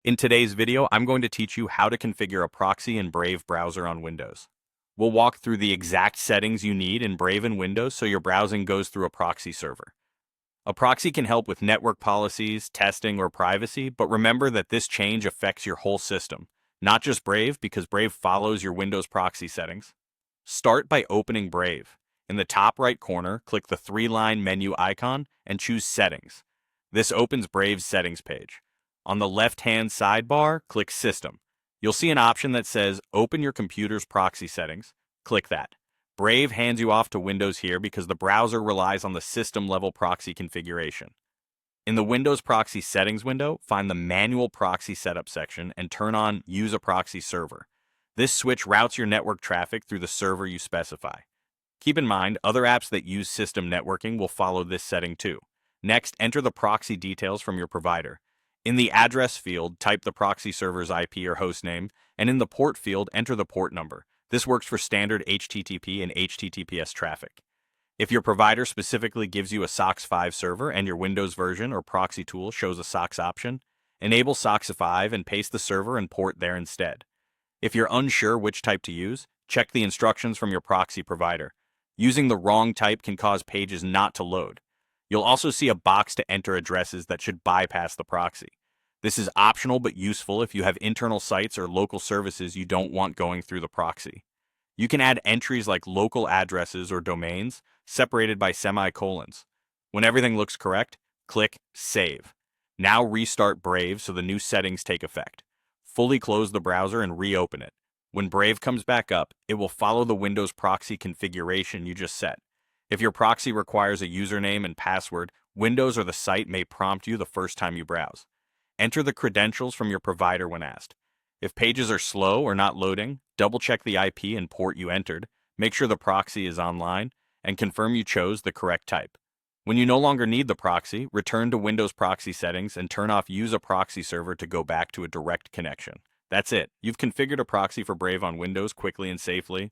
In today's video, I'm going to teach you how to configure a proxy in Brave browser on Windows. We'll walk through the exact settings you need in Brave and Windows so your browsing goes through a proxy server. A proxy can help with network policies, testing, or privacy, but remember that this change affects your whole system, not just Brave, because Brave follows your Windows proxy settings. Start by opening Brave. In the top right corner, click the three-line menu icon and choose Settings. This opens Brave's settings page. On the left-hand sidebar, click System. You'll see an option that says Open your computer's proxy settings. Click that. Brave hands you off to Windows here because the browser relies on the system-level proxy configuration. In the Windows Proxy Settings window, find the Manual Proxy Setup section and turn on Use a Proxy Server. This switch routes your network traffic through the server you specify. Keep in mind, other apps that use system networking will follow this setting too. Next, enter the proxy details from your provider. In the address field, type the proxy server's IP or host name, and in the port field, enter the port number. This works for standard HTTP and HTTPS traffic. If your provider specifically gives you a SOCKS 5 server and your Windows version or proxy tool shows a SOCKS option, enable SOCKS 5 and paste the server and port there instead. If you're unsure which type to use, check the instructions from your proxy provider. Using the wrong type can cause pages not to load. You'll also see a box to enter addresses that should bypass the proxy. This is optional but useful if you have internal sites or local services you don't want going through the proxy. You can add entries like local addresses or domains, separated by semicolons. When everything looks correct, click Save. Now restart Brave so the new settings take effect. Fully close the browser and reopen it. When Brave comes back up, it will follow the Windows proxy configuration you just set. If your proxy requires a username and password, Windows or the site may prompt you the first time you browse. Enter the credentials from your provider when asked. If pages are slow or not loading, double-check the IP and port you entered, make sure the proxy is online, and confirm you chose the correct type. When you no longer need the proxy, return to Windows proxy settings and turn off Use a Proxy Server to go back to a direct connection. That's it. You've configured a proxy for Brave on Windows quickly and safely.